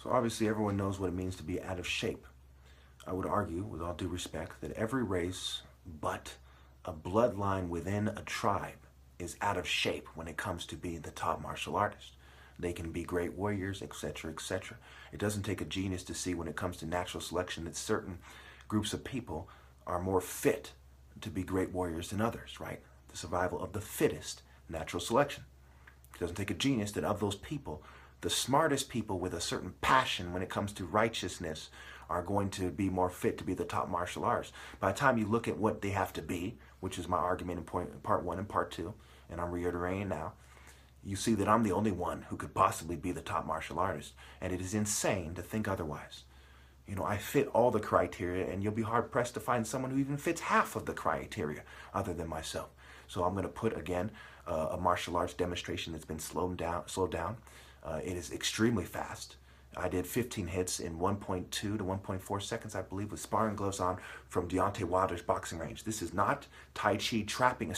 So obviously everyone knows what it means to be out of shape. I would argue, with all due respect, that every race but a bloodline within a tribe is out of shape when it comes to being the top martial artist. They can be great warriors, etc., etc. It doesn't take a genius to see when it comes to natural selection that certain groups of people are more fit to be great warriors than others, right? The survival of the fittest, natural selection. It doesn't take a genius that of those people, the smartest people with a certain passion when it comes to righteousness are going to be more fit to be the top martial artists. By the time you look at what they have to be, which is my argument in part one and part two, and I'm reiterating now, you see that I'm the only one who could possibly be the top martial artist. And it is insane to think otherwise. You know, I fit all the criteria, and you'll be hard-pressed to find someone who even fits half of the criteria other than myself. So I'm going to put, again, a martial arts demonstration that's been slowed down. It is extremely fast. I did 15 hits in 1.2 to 1.4 seconds, I believe, with sparring gloves on from Deontay Wilder's boxing range. This is not Tai Chi trapping,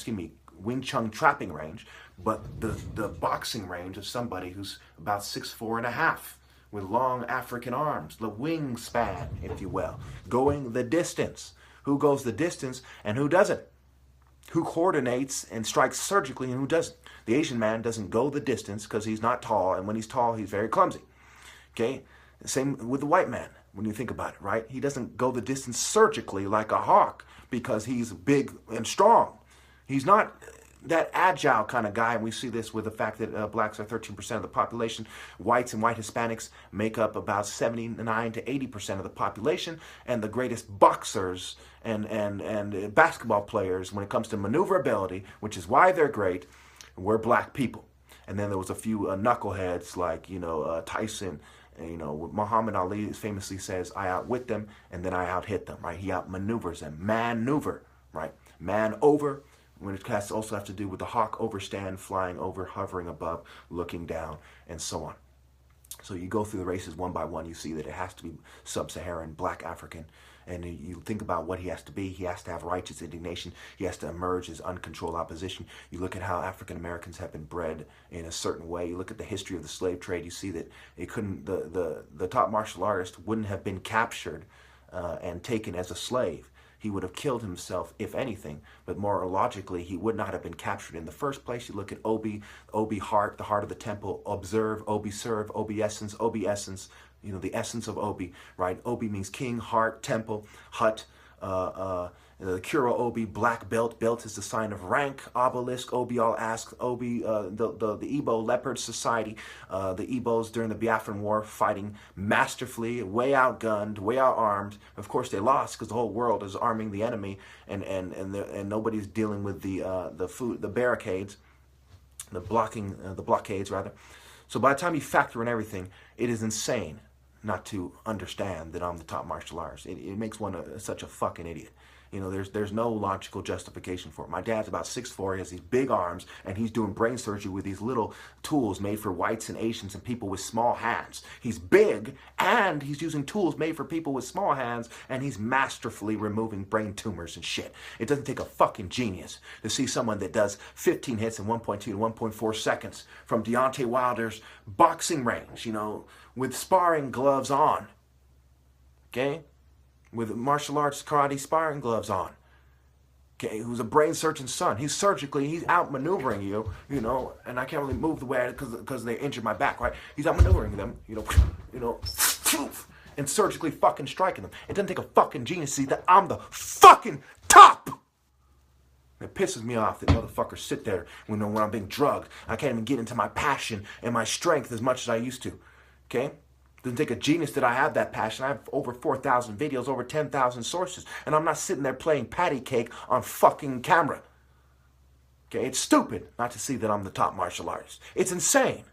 Wing Chun trapping range, but the boxing range of somebody who's about 6'4" and a half, with long African arms, the wingspan, if you will, going the distance. Who goes the distance and who doesn't? Who coordinates and strikes surgically and who doesn't? The Asian man doesn't go the distance because he's not tall, and when he's tall, he's very clumsy. Okay? Same with the white man, when you think about it, right? He doesn't go the distance surgically like a hawk because he's big and strong. He's not that agile kind of guy, and we see this with the fact that blacks are 13% of the population. Whites and white Hispanics make up about 79 to 80% of the population, and the greatest boxers and basketball players when it comes to maneuverability, which is why they're great, were black people. And then there was a few knuckleheads like, Tyson. Muhammad Ali famously says, I outwit them and then I outhit them, right? He outmaneuvers them. Maneuver, right? Man over, when it has to also have to do with the hawk overstand, flying over, hovering above, looking down, and so on. So you go through the races one by one, you see that it has to be sub-Saharan, black African, and you think about what he has to be. He has to have righteous indignation. He has to emerge as uncontrolled opposition. You look at how African Americans have been bred in a certain way. You look at the history of the slave trade. You see that it couldn't. The top martial artist wouldn't have been captured and taken as a slave. He would have killed himself, if anything, but more logically, he would not have been captured in the first place. You look at Obi heart, the heart of the temple, observe, Obi serve, Obi essence, the essence of Obi, right? Obi means king, heart, temple, hut, the Kuro Obi, black belt. Belt is the sign of rank. Obelisk, Obi, I'll ask. Obi, the Igbo Leopard Society, the Igbos during the Biafran War fighting masterfully, way outgunned, way outarmed. Of course, they lost because the whole world is arming the enemy, and nobody's dealing with the barricades, the blockades rather. So by the time you factor in everything, it is insane not to understand that I'm the top martial artist. It makes one such a fucking idiot. There's no logical justification for it. My dad's about 6'4", he has these big arms, and he's doing brain surgery with these little tools made for whites and Asians and people with small hands. He's big, and he's using tools made for people with small hands, and he's masterfully removing brain tumors and shit. It doesn't take a fucking genius to see someone that does 15 hits in 1.2 to 1.4 seconds from Deontay Wilder's boxing range, with sparring gloves on. Okay? With martial arts karate sparring gloves on. Okay, who's a brain surgeon's son. He's outmaneuvering you, and I can't really move the way because they injured my back, right? He's outmaneuvering them, and surgically fucking striking them. It doesn't take a fucking genius to see that I'm the fucking top. It pisses me off that motherfuckers sit there when I'm being drugged. I can't even get into my passion and my strength as much as I used to. Okay? Doesn't take a genius that I have that passion. I have over 4,000 videos, over 10,000 sources. And I'm not sitting there playing patty cake on fucking camera. Okay? It's stupid not to see that I'm the top martial artist. It's insane.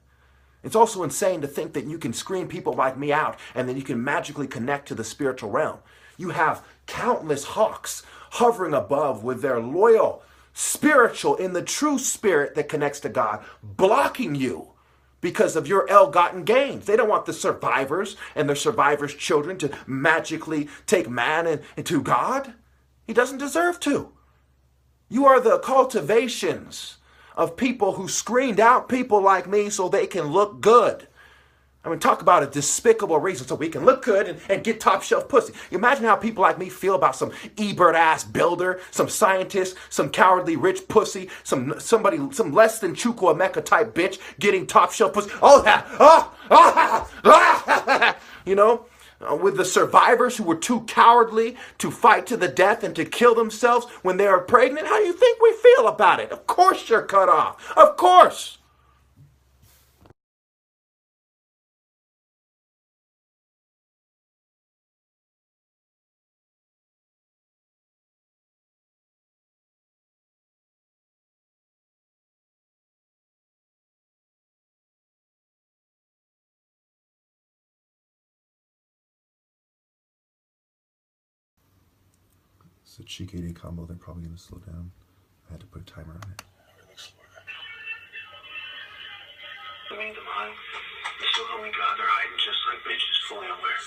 It's also insane to think that you can screen people like me out and then you can magically connect to the spiritual realm. You have countless hawks hovering above with their loyal, spiritual, in the true spirit that connects to God, blocking you because of your ill-gotten gains. They don't want the survivors and their survivors' children to magically take man into God. He doesn't deserve to. You are the cultivations of people who screened out people like me so they can look good. I mean, talk about a despicable reason so we can look good and get top shelf pussy. You imagine how people like me feel about some Ebert ass builder, some scientist, some cowardly rich pussy, some less than Chukwuemeka type bitch getting top shelf pussy. Oh, that, you know, with the survivors who were too cowardly to fight to the death and to kill themselves when they were pregnant. How do you think we feel about it? Of course you're cut off. Of course. It's a cheek 88 combo. They're probably going to slow down. I had to put a timer on it. I mean, the mind, you still only got they're hiding just like bitches fully aware.